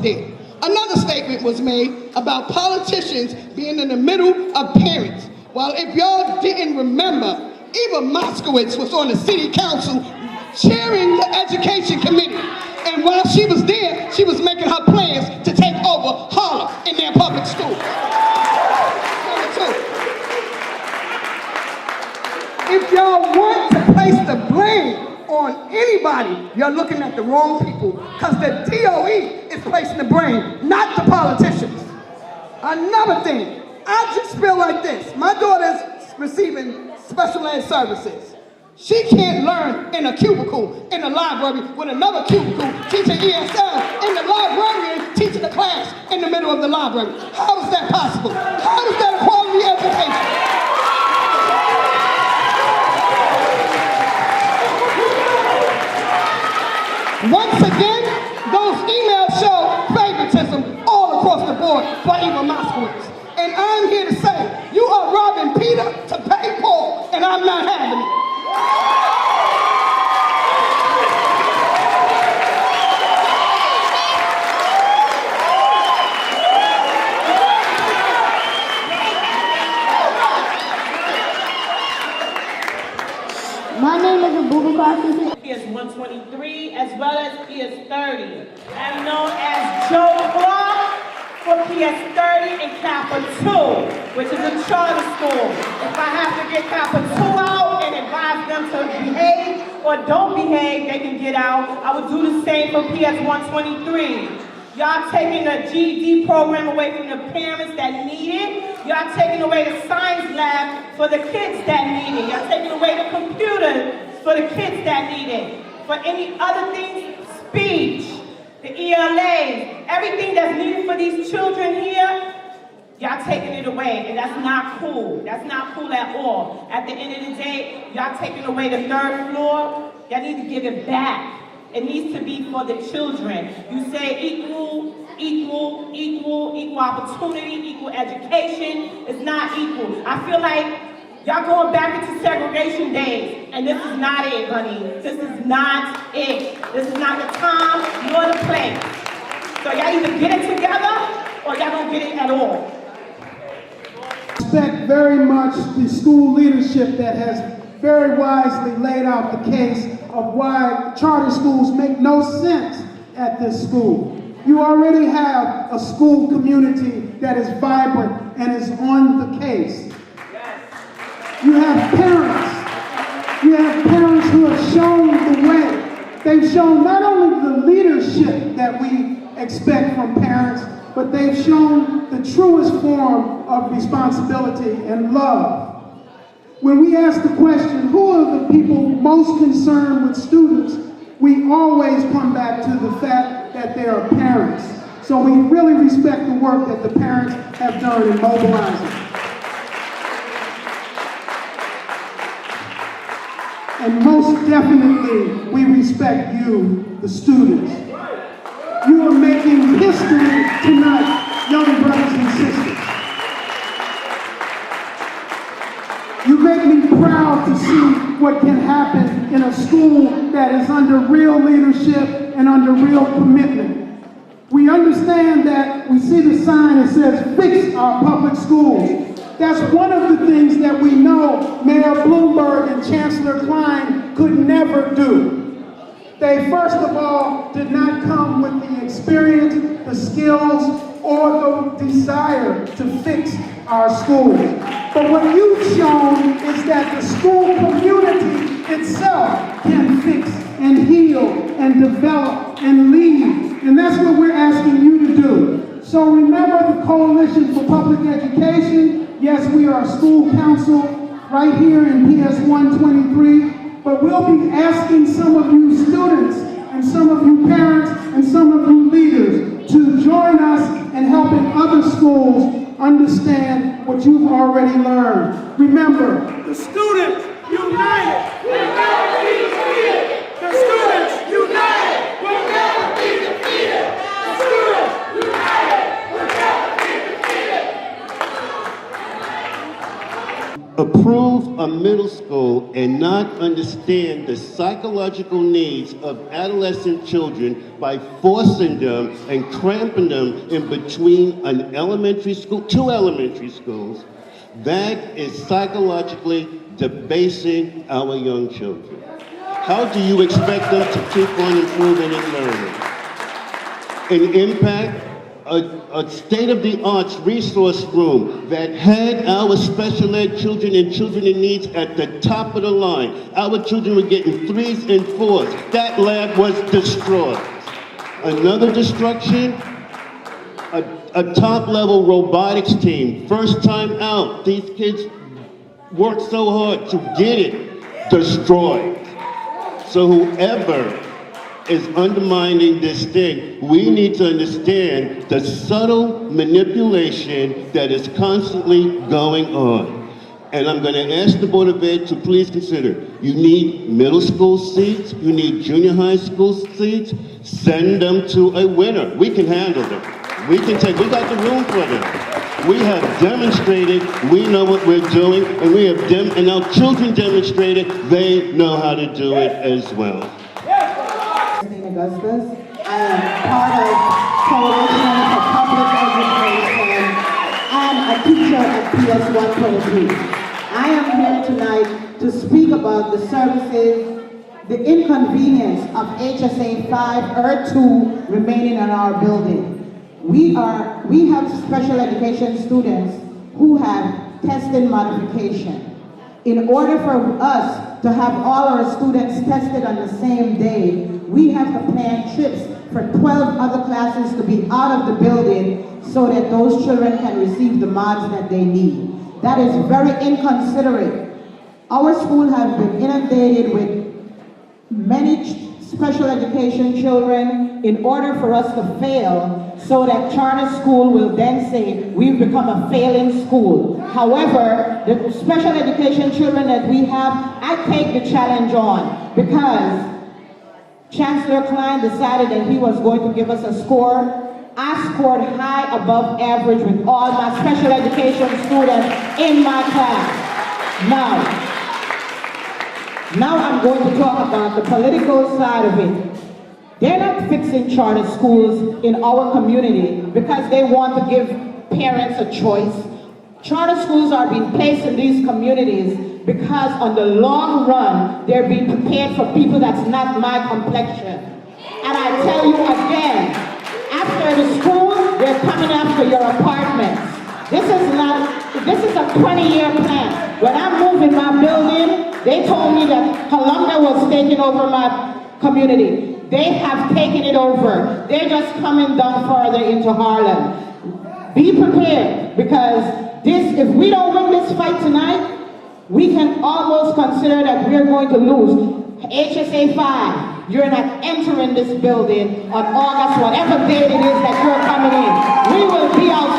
did. Another statement was made about politicians being in the middle of parents. Well, if y'all didn't remember, Eva Moskowitz was on the city council chairing the education committee. And while she was there, she was making her plans to take over Harlem in their public schools. Number two, if y'all want to place the blame on anybody, you're looking at the wrong people, because the DOE is placing the blame, not the politicians. Another thing, I just feel like this. My daughter's receiving special ed services. She can't learn in a cubicle in the library with another cubicle teaching ESL in the librarian teaching the class in the middle of the library. How is that possible? How is that a quality education? Once again, those emails show favoritism all across the board for Eva Moskowitz. And I'm here to say, you are robbing Peter to pay Paul, and I'm not having it. My name is Abubu Carson. PS123 as well as PS30. I'm known as Joe Clark for PS30 and Kappa 2, which is a charter school. If I have to get Kappa 2 out and advise them to behave or don't behave, they can get out. I would do the same for PS123. Y'all taking the GED program away from the parents that need it. Y'all taking away the science lab for the kids that need it. Y'all taking away the computer for the kids that need it. For any other things, speech, the ELAs, everything that's needed for these children here, y'all taking it away, and that's not cool. That's not cool at all. At the end of the day, y'all taking away the third floor, y'all need to give it back. It needs to be for the children. You say equal opportunity, equal education. It's not equal. I feel like y'all going back into segregation days, and this is not it, honey. This is not it. This is not the time nor the place. So y'all either get it together, or y'all don't get it at all. I respect very much the school leadership that has very wisely laid out the case of why charter schools make no sense at this school. You already have a school community that is vibrant and is on the case. You have parents. You have parents who have shown the way. They've shown not only the leadership that we expect from parents, but they've shown the truest form of responsibility and love. When we ask the question, who are the people most concerned with students, we always come back to the fact that they are parents. So we really respect the work that the parents have done in mobilizing. And most definitely, we respect you, the students. You are making history tonight, young brothers and sisters. You make me proud to see what can happen in a school that is under real leadership and under real commitment. We understand that we see the sign that says, fix our public schools. That's one of the things that we know Mayor Bloomberg and Chancellor Klein could never do. They, first of all, did not come with the experience, the skills, or the desire to fix our schools. But what you've shown is that the school community itself can fix and heal and develop and lead. And that's what we're asking you to do. So remember the Coalition for Public Education. Yes, we are a school council right here in PS123, but we'll be asking some of you students and some of you parents and some of you leaders to join us in helping other schools understand what you've already learned. Remember, the students united will never be defeated. The students united will never be defeated. The students united will never be defeated. approve a middle school and not understand the psychological needs of adolescent children by forcing them and cramping them in between an elementary school, 2 elementary schools, that is psychologically debasing our young children. How do you expect them to keep on improving and learning? An impact, a state-of-the-art resource room that had our special ed children and children in needs at the top of the line. Our children were getting 3s and 4s. That lab was destroyed. Another destruction, a top-level robotics team. First time out, these kids worked so hard to get it destroyed. So whoever is undermining this thing, we need to understand the subtle manipulation that is constantly going on. And I'm going to ask the Board of Ed to please consider, you need middle school seats, you need junior high school seats, send them to a winner. We can handle them. We got the room for them. We have demonstrated we know what we're doing, and and our children demonstrated they know how to do it as well. Augustus. I am part of Coalition for Public Education and a teacher at PS123. I am here tonight to speak about the services, the inconvenience of HSA5 or 2 remaining in our building. We have special education students who have testing modification. In order for us to have all our students tested on the same day, we have to plan trips for 12 other classes to be out of the building so that those children can receive the mods that they need. That is very inconsiderate. Our school has been inundated with many special education children in order for us to fail, so that charter school will then say we've become a failing school. However, the special education children that we have, I take the challenge on, because Chancellor Klein decided that he was going to give us a score. I scored high above average with all my special education students in my class. Now I'm going to talk about the political side of it. They're not fixing charter schools in our community because they want to give parents a choice. Charter schools are being placed in these communities because on the long run, they're being prepared for people that's not my complexion. And I tell you again, after the school, they're coming after your apartments. This is a 20-year plan. When I moved in my building, they told me that Columbia was taking over my community. They have taken it over. They're just coming down further into Harlem. Be prepared, because if we don't win this fight tonight, we can almost consider that we're going to lose. HSA 5, you're not entering this building on August, whatever date it is that you're coming in. We will be out